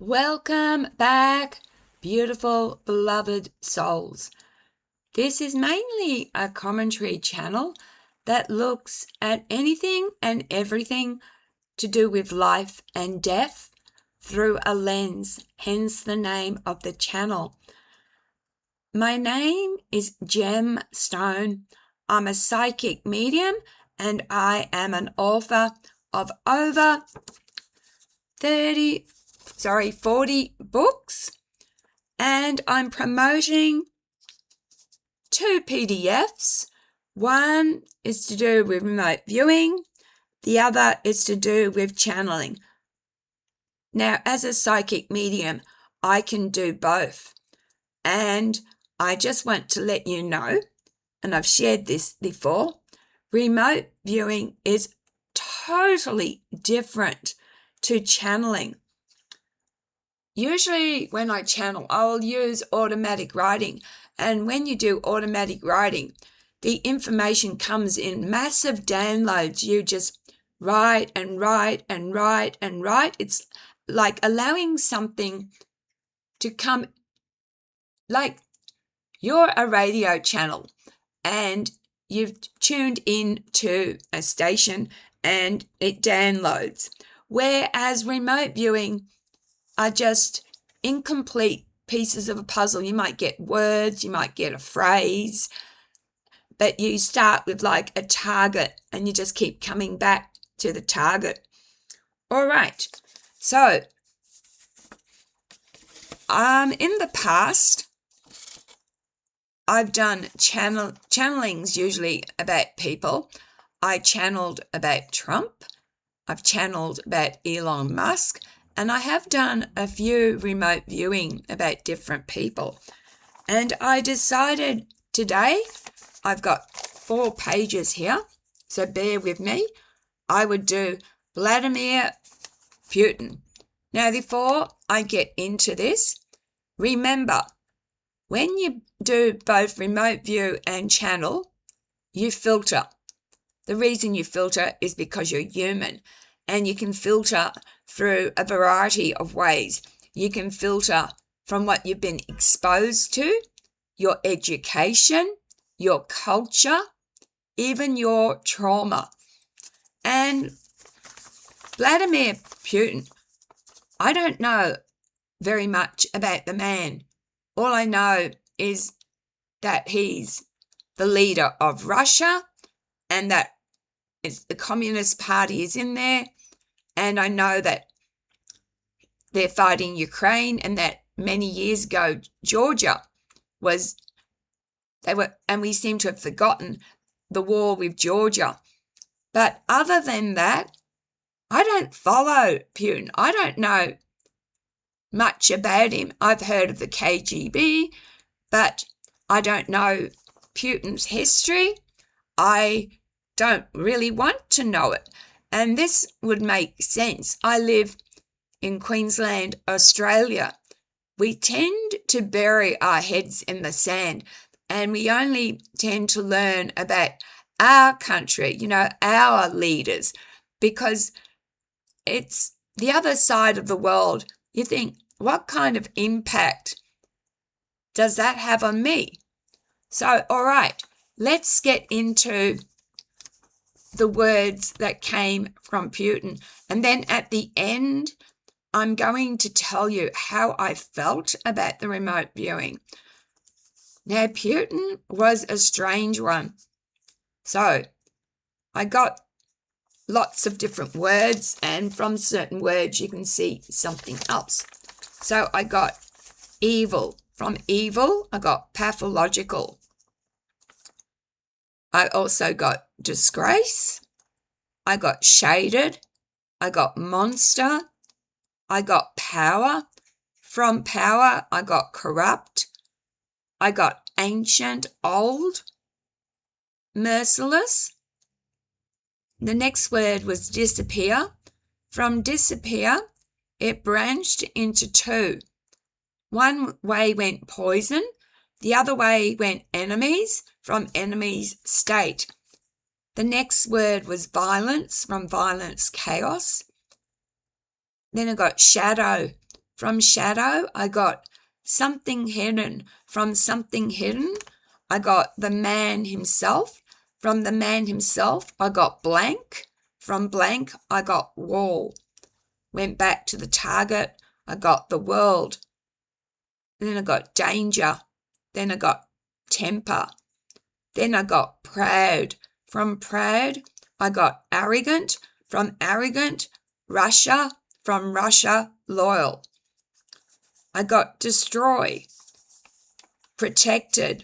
Welcome back, beautiful, beloved souls. This is mainly a commentary channel that looks at anything and everything to do with life and death through a lens, hence the name of the channel. My name is Gemstone. I'm a psychic medium and I am an author of over 40 books, and I'm promoting 2 PDFs. One is to do with remote viewing, the other is to do with channeling. Now, as a psychic medium, I can do both, and I just want to let you know, and I've shared this before, remote viewing is totally different to channeling. Usually when I channel, I'll use automatic writing. And when you do automatic writing, the information comes in massive downloads. You just write and write and write and write. It's like allowing something to come, like you're a radio channel and you've tuned in to a station and it downloads. Whereas remote viewing are just incomplete pieces of a puzzle. You might get words, you might get a phrase, but you start with like a target and you just keep coming back to the target. All right, so in the past, I've done channelings usually about people. I channeled about Trump. I've channeled about Elon Musk. And I have done a few remote viewing about different people. And I decided today, I've got 4 pages here, so bear with me. I would do Vladmir Putin. Now, before I get into this, remember, when you do both remote view and channel, you filter. The reason you filter is because you're human, and you can filter through a variety of ways. You can filter from what you've been exposed to, your education, your culture, even your trauma. And Vladimir Putin, I don't know very much about the man. All I know is that he's the leader of Russia and that the Communist Party is in there. And I know that they're fighting Ukraine and that many years ago, Georgia and we seem to have forgotten the war with Georgia. But other than that, I don't follow Putin. I don't know much about him. I've heard of the KGB, but I don't know Putin's history. I don't really want to know it. And this would make sense. I live in Queensland, Australia. We tend to bury our heads in the sand and we only tend to learn about our country, our leaders, because it's the other side of the world. You think, what kind of impact does that have on me? So, all right, let's get into the words that came from Putin. And then at the end, I'm going to tell you how I felt about the remote viewing. Now, Putin was a strange one. So I got lots of different words, and from certain words, you can see something else. So I got evil. From evil, I got pathological. I also got disgrace. I got shaded. I got monster. I got power. From power, I got corrupt. I got ancient, old, merciless. The next word was disappear. From disappear, it branched into 2. One way went poison. The other way went enemies. From enemies, state. The next word was violence. From violence, chaos. Then I got shadow. From shadow, I got something hidden. From something hidden, I got the man himself. From the man himself, I got blank. From blank, I got wall. Went back to the target, I got the world. Then I got danger. Then I got temper. Then I got proud. From proud, I got arrogant. From arrogant, Russia. From Russia, loyal. I got destroy, protected.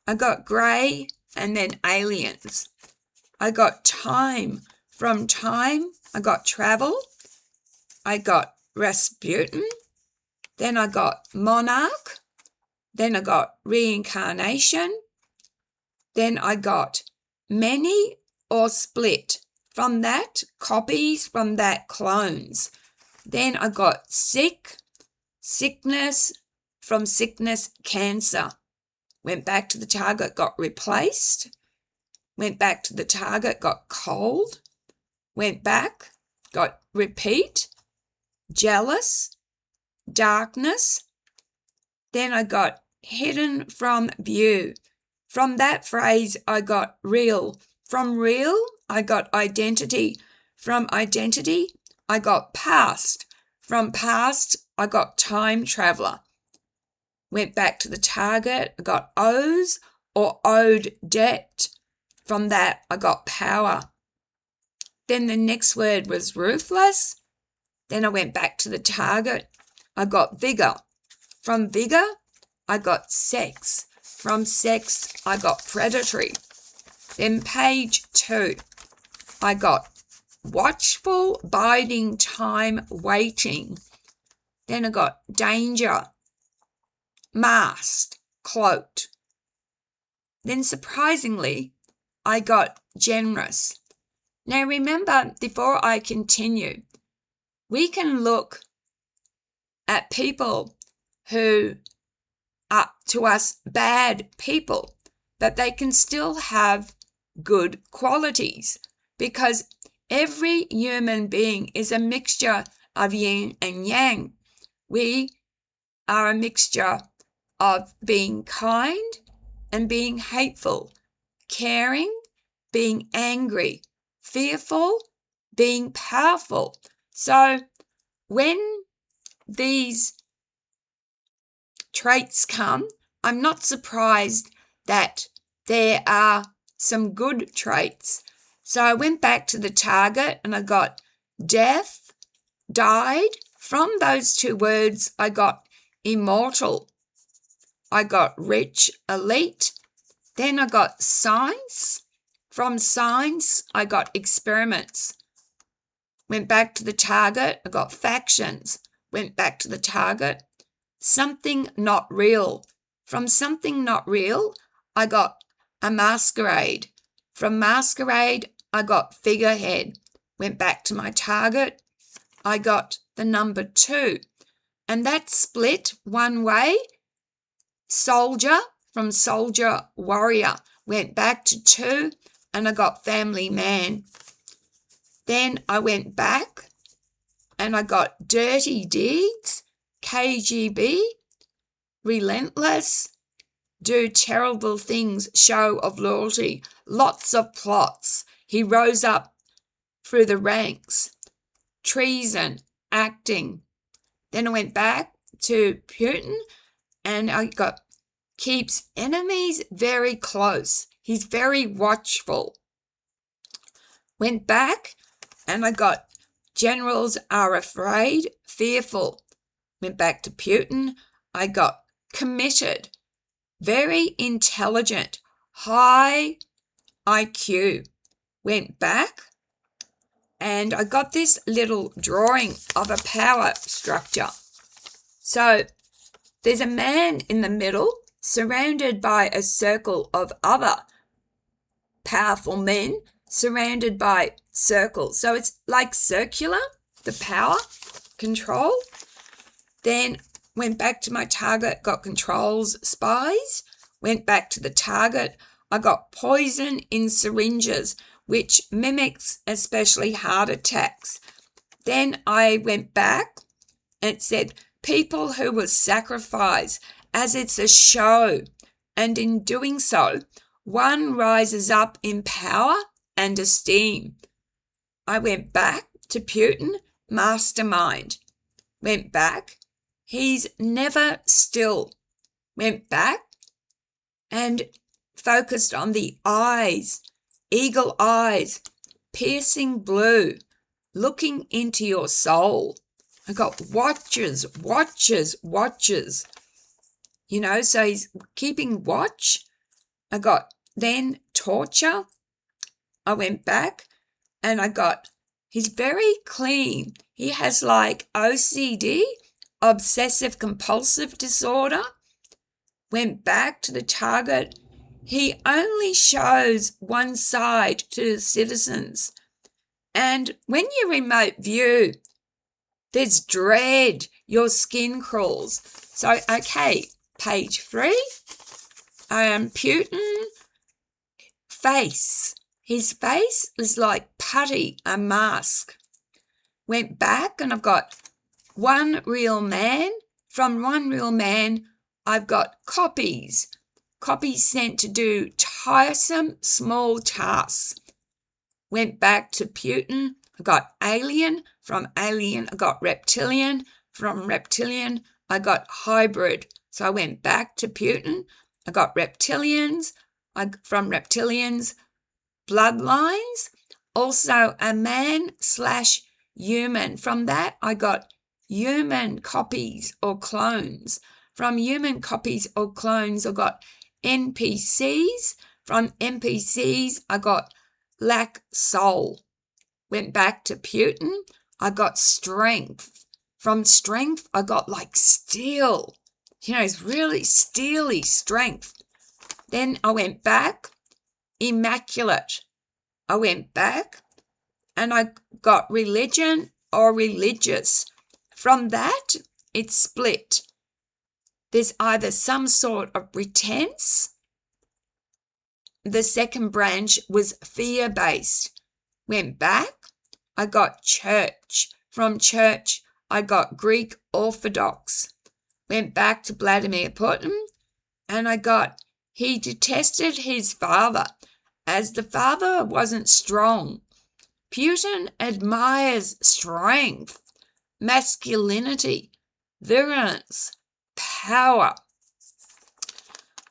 I got grey and then aliens. I got time. From time, I got travel. I got Rasputin. Then I got monarch. Then I got reincarnation. Then I got many or split. From that, copies. From that, clones. Then I got sick, sickness. From sickness, cancer. Went back to the target, got replaced. Went back to the target, got cold. Went back, got repeat. Jealous, darkness. Then I got hidden from view. From that phrase, I got real. From real, I got identity. From identity, I got past. From past, I got time traveler. Went back to the target, I got owes or owed debt. From that, I got power. Then the next word was ruthless. Then I went back to the target, I got vigor. From vigor, I got sex. From sex, I got predatory. Then page 2, I got watchful, biding time, waiting. Then I got danger, masked, cloaked. Then surprisingly, I got generous. Now remember, before I continue, we can look at people who are to us bad people, but they can still have good qualities, because every human being is a mixture of yin and yang. We are a mixture of being kind and being hateful, caring, being angry, fearful, being powerful. So when these traits come, I'm not surprised that there are some good traits. So I went back to the target and I got death, died. From those two words, I got immortal. I got rich, elite. Then I got science. From science, I got experiments. Went back to the target, I got factions. Went back to the target, something not real. From something not real, I got a masquerade. From masquerade, I got figurehead. Went back to my target, I got the number 2. And that split one way. Soldier, from soldier, warrior. Went back to 2 and I got family man. Then I went back and I got dirty deeds, KGB, relentless, do terrible things, show of loyalty, lots of plots. He rose up through the ranks, treason, acting. Then I went back to Putin and I got keeps enemies very close. He's very watchful. Went back and I got generals are afraid, fearful. Went back to Putin. I got committed, very intelligent, high IQ. Went back and I got this little drawing of a power structure. So there's a man in the middle surrounded by a circle of other powerful men surrounded by circles. So it's like circular, the power, control. Then went back to my target, got controls, spies. Went back to the target, I got poison in syringes, which mimics especially heart attacks. Then I went back It said, people who will sacrifice as it's a show, and in doing so, one rises up in power and esteem. I went back to Putin, mastermind. Went back, he's never still. Went back and focused on the eyes, eagle eyes, piercing blue, looking into your soul. I got watches. You know, so he's keeping watch. I got then torture. I went back and I got, he's very clean. He has like OCD, obsessive compulsive disorder. Went back to the target. He only shows one side to the citizens. And when you remote view, there's dread. Your skin crawls. So, okay, page 3. Putin, face. His face is like putty, a mask. Went back and I've got one real man. From one real man, I've got copies. Copies sent to do tiresome small tasks. Went back to Putin. I got alien. From alien, I got reptilian. From reptilian, I got hybrid. So I went back to Putin. I got reptilians. From reptilians, bloodlines. Also a man/human. From that, I got human copies or clones. From human copies or clones, I got NPCs. From NPCs, I got lack soul. Went back to Putin. I got strength. From strength, I got like steel. You know, it's really steely strength. Then I went back, immaculate. I went back and I got religion or religious. From that, it's split. There's either some sort of pretense. The second branch was fear-based. Went back, I got church. From church, I got Greek Orthodox. Went back to Vladmir Putin, and I got, he detested his father, as the father wasn't strong. Putin admires strength, masculinity, virulence, power.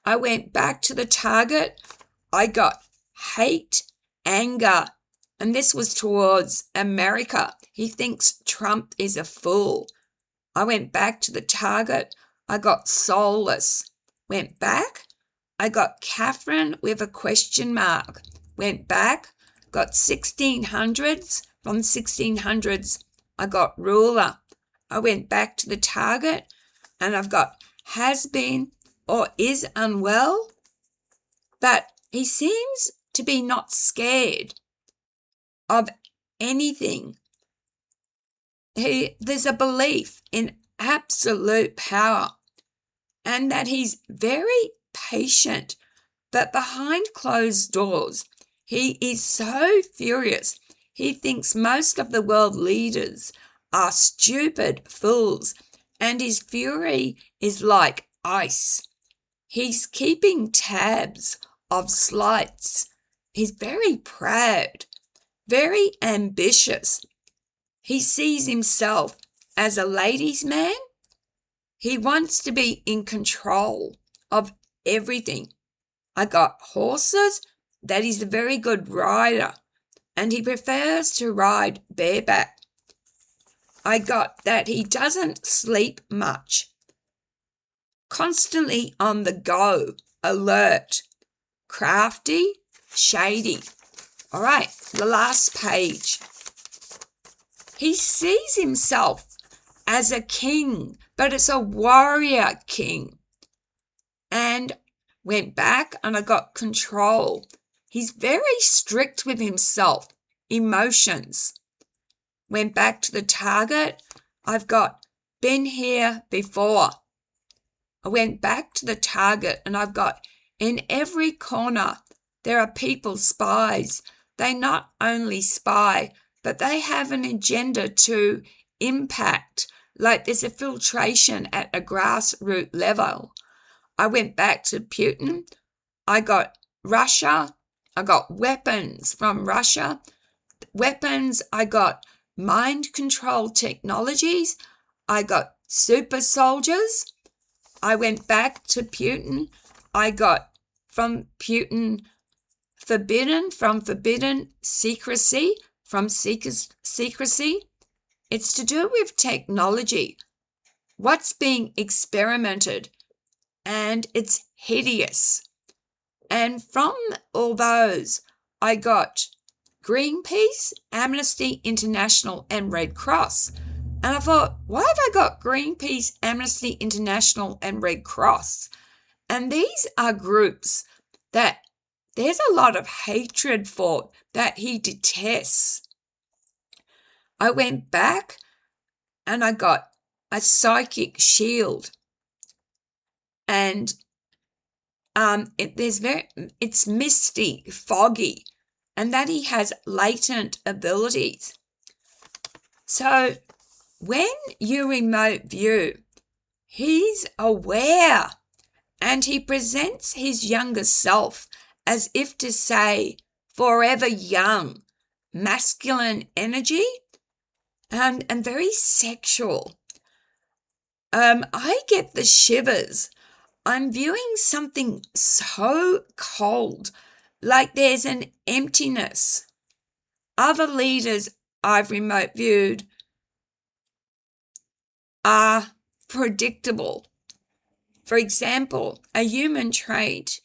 I went back to the target. I got hate, anger, and this was towards America. He thinks Trump is a fool. I went back to the target. I got soulless. Went back. I got Catherine with a question mark. Went back. Got 1600s. From 1600s, I got ruler. I went back to the target and I've got has been or is unwell, but he seems to be not scared of anything. There's a belief in absolute power and that he's very patient, but behind closed doors, he is so furious. He thinks most of the world leaders are stupid fools, and his fury is like ice. He's keeping tabs of slights. He's very proud, very ambitious. He sees himself as a ladies' man. He wants to be in control of everything. I got horses, that he's a very good rider, and he prefers to ride bareback. I got that he doesn't sleep much, constantly on the go, alert, crafty, shady. All right, the last page. He sees himself as a king, but it's a warrior king. And went back and I got control. He's very strict with himself, emotions. Went back to the target. I've got been here before. I went back to the target and I've got in every corner, there are people spies. They not only spy, but they have an agenda to impact, Like there's a filtration at a grassroots level. I went back to Putin. I got Russia. I got weapons from Russia. Weapons. I got mind control technologies. I got super soldiers. I went back to Putin. I got from Putin forbidden secrecy, from secrecy. It's to do with technology. What's being experimented, and it's hideous. And from all those, I got Greenpeace, Amnesty International, and Red Cross. And I thought, why have I got Greenpeace, Amnesty International, and Red Cross? And these are groups that there's a lot of hatred for, that he detests. I went back and I got a psychic shield. And it's misty, foggy, and that he has latent abilities. So when you remote view, he's aware, and he presents his younger self as if to say, forever young, masculine energy, and very sexual. I get the shivers. I'm viewing something so cold, like there's an emptiness. Other leaders I've remote viewed are predictable. For example, a human trait,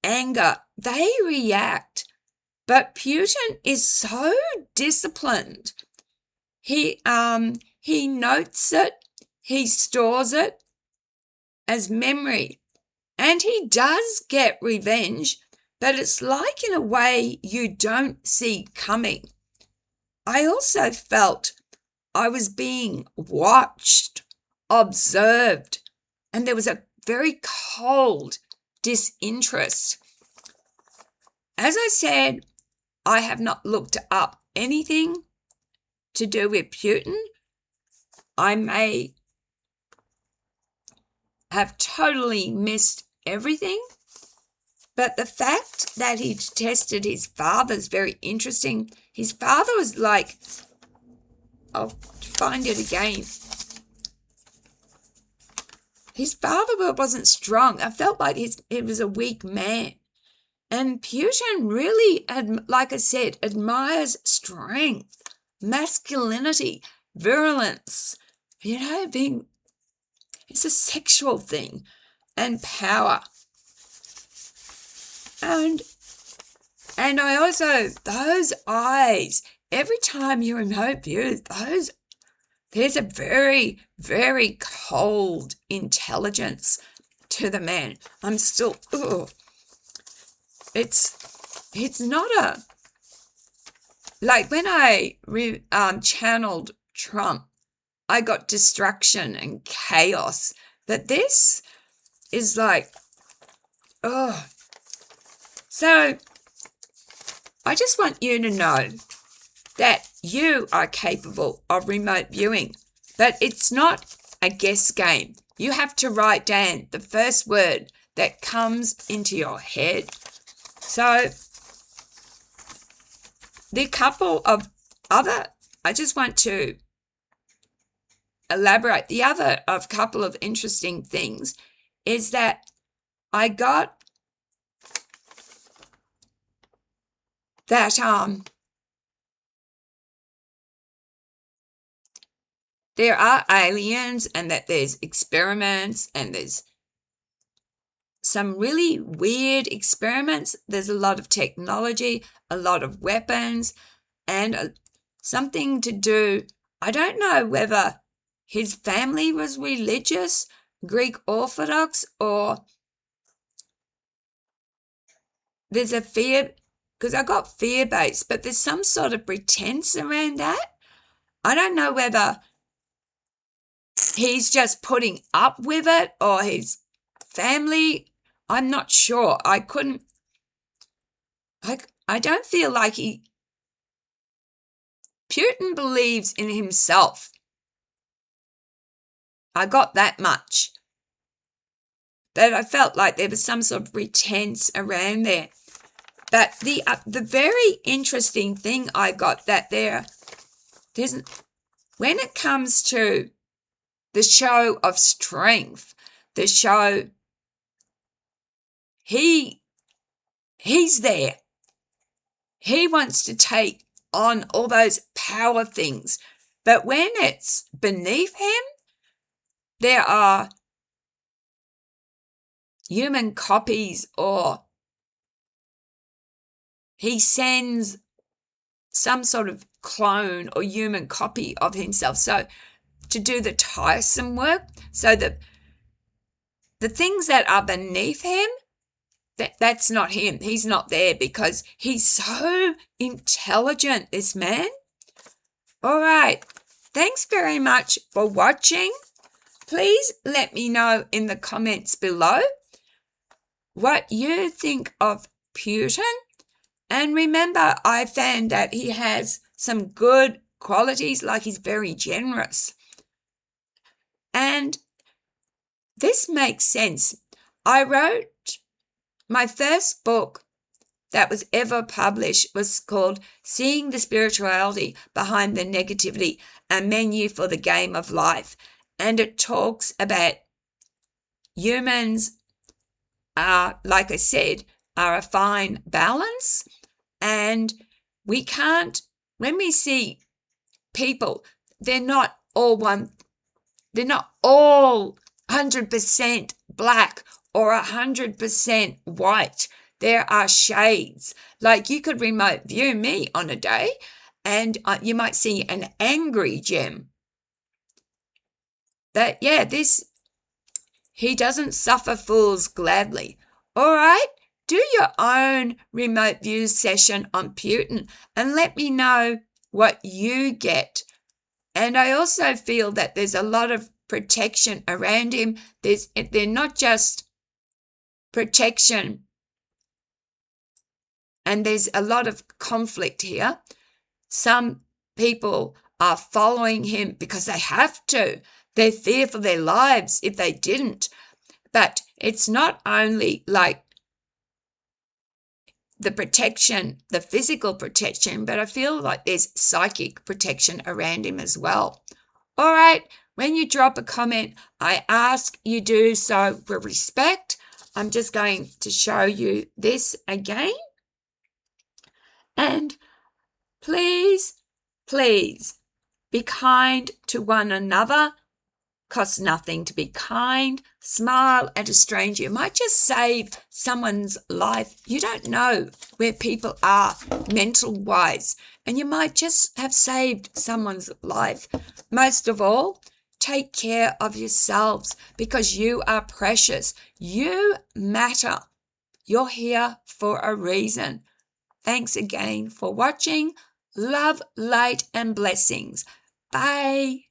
anger, they react, but Putin is so disciplined. He notes it, he stores it as memory, and he does get revenge, but it's like in a way you don't see coming. I also felt I was being watched, observed, and there was a very cold disinterest. As I said, I have not looked up anything to do with Putin. I may have totally missed everything, but the fact that he tested his father is very interesting. His father was like, I'll find it again. His father wasn't strong. I felt like he was a weak man. And Putin really, like I said, admires strength, masculinity, virulence, it's a sexual thing, and power. And I also, those eyes, every time you remote view, there's a very, very cold intelligence to the man. I'm still, it's not like when I channeled Trump, I got destruction and chaos. But this is like, So I just want you to know that you are capable of remote viewing, but it's not a guess game. You have to write down the first word that comes into your head. So the couple of other, I just want to elaborate. The other of couple of interesting things is that I got that there are aliens, and that there's experiments, and there's some really weird experiments. There's a lot of technology, a lot of weapons, and something to do. I don't know whether his family was religious, Greek Orthodox, or there's a fear, because I got fear-based, but there's some sort of pretense around that. I don't know whether he's just putting up with it or his family. I'm not sure. I don't feel like Putin believes in himself. I got that much. But I felt like there was some sort of pretense around there. But the very interesting thing I got that there's when it comes to the show of strength, the show, he's there. He wants to take on all those power things. But when it's beneath him, there are human copies, or he sends some sort of clone or human copy of himself. So to do the tiresome work, so the things that are beneath him, that's not him. He's not there because he's so intelligent, this man. All right. Thanks very much for watching. Please let me know in the comments below what you think of Putin. And remember, I found that he has some good qualities, like he's very generous. And this makes sense. I wrote my first book that was ever published was called Seeing the Spirituality Behind the Negativity, a Menu for the Game of Life. And it talks about humans are, like I said, are a fine balance. And we can't, when we see people, they're not all 100% black or 100% white. There are shades. Like, you could remote view me on a day and you might see an angry Gem. But yeah, he doesn't suffer fools gladly. All right, do your own remote view session on Putin and let me know what you get. And I also feel that there's a lot of protection around him. They're not just protection, and there's a lot of conflict here. Some people are following him because they have to. They fear for their lives if they didn't. But it's not only like the protection, the physical protection, but I feel like there's psychic protection around him as well. All right, when you drop a comment, I ask you do so with respect. I'm just going to show you this again. And please, please be kind to one another. Costs nothing to be kind. Smile at a stranger. You might just save someone's life. You don't know where people are mental-wise, and you might just have saved someone's life. Most of all, take care of yourselves because you are precious. You matter. You're here for a reason. Thanks again for watching. Love, light, and blessings. Bye.